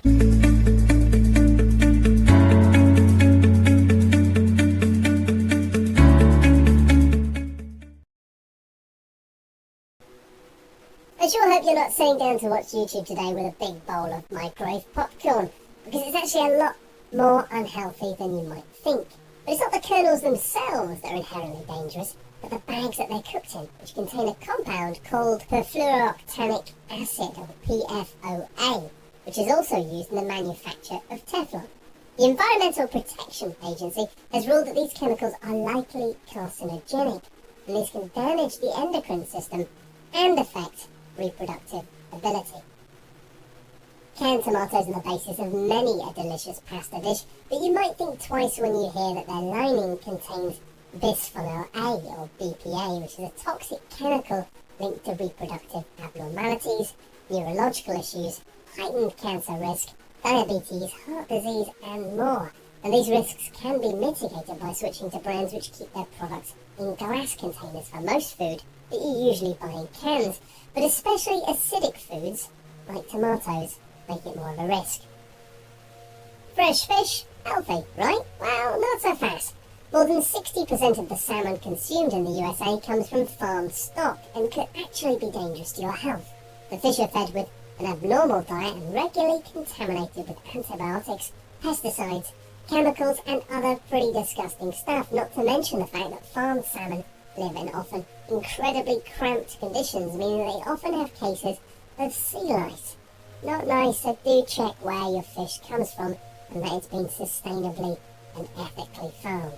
I sure hope you're not sitting down to watch YouTube today with a big bowl of microwave popcorn, because it's actually a lot more unhealthy than you might think. But it's not the kernels themselves that are inherently dangerous, but the bags that they're cooked in, which contain a compound called perfluorooctanic acid, or PFOA, which is also used in the manufacture of Teflon. The Environmental Protection Agency has ruled that these chemicals are likely carcinogenic, and these can damage the endocrine system and affect reproductive ability. Canned tomatoes are the basis of many a delicious pasta dish, but you might think twice when you hear that their lining contains bisphenol A, or BPA, which is a toxic chemical linked to reproductive abnormalities, neurological issues, heightened cancer risk, diabetes, heart disease, and more. And these risks can be mitigated by switching to brands which keep their products in glass containers for most food that you usually buy in cans, but especially acidic foods like tomatoes make it more of a risk. Fresh fish, healthy, right? Well, not so fast. More than 60% of the salmon consumed in the USA comes from farmed stock and could actually be dangerous to your health. The fish are fed with an abnormal diet and regularly contaminated with antibiotics, pesticides, chemicals, and other pretty disgusting stuff, not to mention the fact that farmed salmon live in often incredibly cramped conditions, meaning they often have cases of sea lice. Not nice, so do check where your fish comes from and that it's been sustainably and ethically farmed.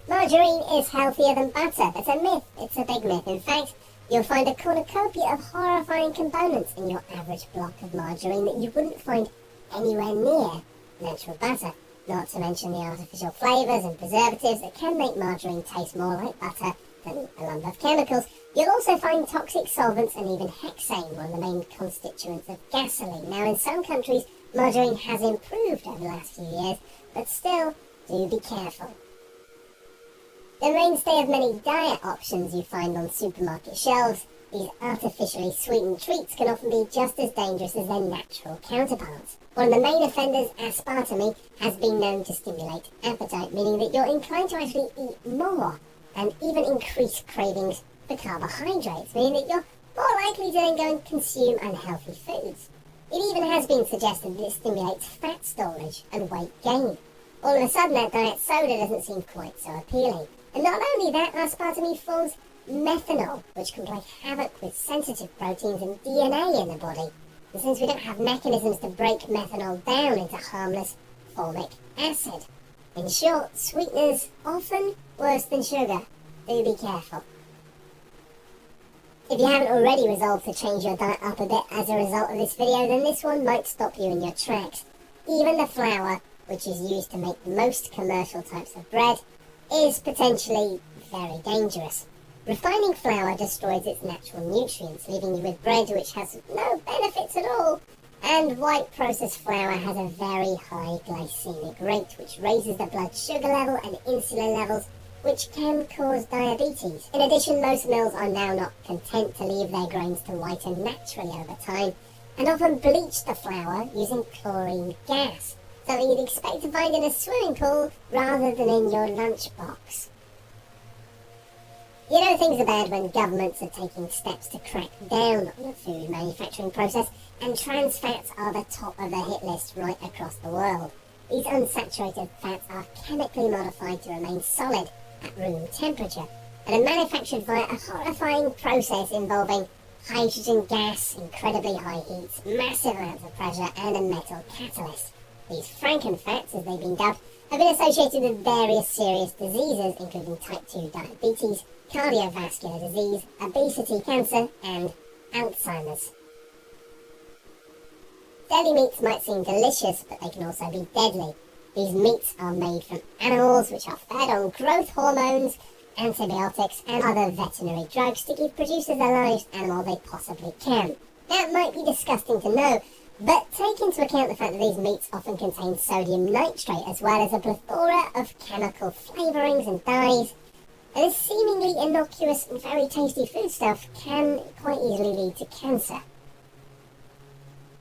Margarine is healthier than butter. That's a myth. It's a big myth. In fact, you'll find a cornucopia of horrifying components in your average block of margarine that you wouldn't find anywhere near natural butter. Not to mention the artificial flavours and preservatives that can make margarine taste more like butter than a lump of chemicals. You'll also find toxic solvents and even hexane, one of the main constituents of gasoline. Now, in some countries, margarine has improved over the last few years, but still, do be careful. The mainstay of many diet options you find on supermarket shelves, these artificially sweetened treats can often be just as dangerous as their natural counterparts. One of the main offenders, aspartame, has been known to stimulate appetite, meaning that you're inclined to actually eat more and even increase cravings for carbohydrates, meaning that you're more likely to then go and consume unhealthy foods. It even has been suggested that it stimulates fat storage and weight gain. All of a sudden, that diet soda doesn't seem quite so appealing. And not only that, aspartame forms methanol, which can play havoc with sensitive proteins and DNA in the body. And since we don't have mechanisms to break methanol down into harmless formic acid. In short, sweeteners often worse than sugar. Do be careful. If you haven't already resolved to change your diet up a bit as a result of this video, then this one might stop you in your tracks. Even the flour, which is used to make most commercial types of bread, is potentially very dangerous. Refining flour destroys its natural nutrients, leaving you with bread which has no benefits at all. And white processed flour has a very high glycemic rate, which raises the blood sugar level and insulin levels, which can cause diabetes. In addition, most mills are now not content to leave their grains to whiten naturally over time, and often bleach the flour using chlorine gas, something you'd expect to find in a swimming pool rather than in your lunchbox. You know things are bad when governments are taking steps to crack down on the food manufacturing process, and trans fats are the top of the hit list right across the world. These unsaturated fats are chemically modified to remain solid at room temperature, and are manufactured via a horrifying process involving hydrogen gas, incredibly high heats, massive amounts of pressure, and a metal catalyst. These frankenfats, as they've been dubbed, have been associated with various serious diseases, including type 2 diabetes, cardiovascular disease, obesity, cancer, and Alzheimer's. Deli meats might seem delicious, but they can also be deadly. These meats are made from animals which are fed on growth hormones, antibiotics, and other veterinary drugs to give producers the largest animal they possibly can. That might be disgusting to know, but take into account the fact that these meats often contain sodium nitrate, as well as a plethora of chemical flavourings and dyes, and this seemingly innocuous and very tasty foodstuff can quite easily lead to cancer.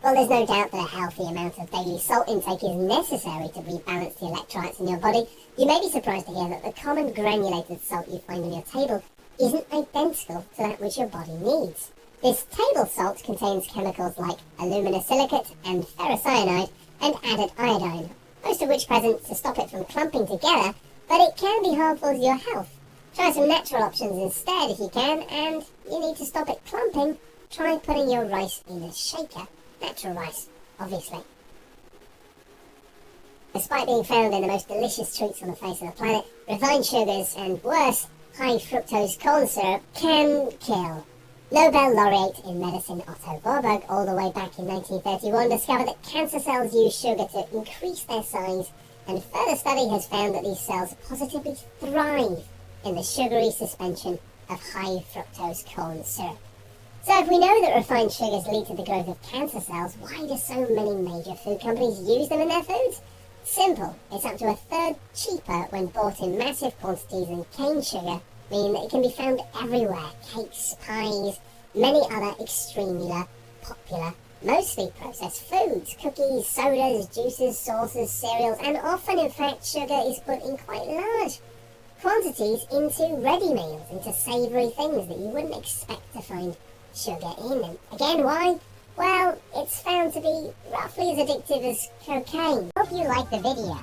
While there's no doubt that a healthy amount of daily salt intake is necessary to rebalance the electrolytes in your body, you may be surprised to hear that the common granulated salt you find on your table isn't identical to that which your body needs. This table salt contains chemicals like aluminosilicate and ferrocyanide and added iodine, most of which present to stop it from clumping together, but it can be harmful to your health. Try some natural options instead if you can, and you need to stop it clumping, try putting your rice in a shaker. Natural rice, obviously. Despite being found in the most delicious treats on the face of the planet, refined sugars and, worse, high fructose corn syrup can kill. Nobel laureate in medicine Otto Warburg, all the way back in 1931, discovered that cancer cells use sugar to increase their size, and further study has found that these cells positively thrive in the sugary suspension of high fructose corn syrup. So if we know that refined sugars lead to the growth of cancer cells, why do so many major food companies use them in their foods? Simple. It's up to a third cheaper when bought in massive quantities, and cane sugar mean that it can be found everywhere. Cakes, pies, many other extremely popular, mostly processed foods, cookies, sodas, juices, sauces, cereals, and often in fact sugar is put in quite large quantities into ready meals, into savoury things that you wouldn't expect to find sugar in. And again, why? Well, it's found to be roughly as addictive as cocaine. Hope you liked the video.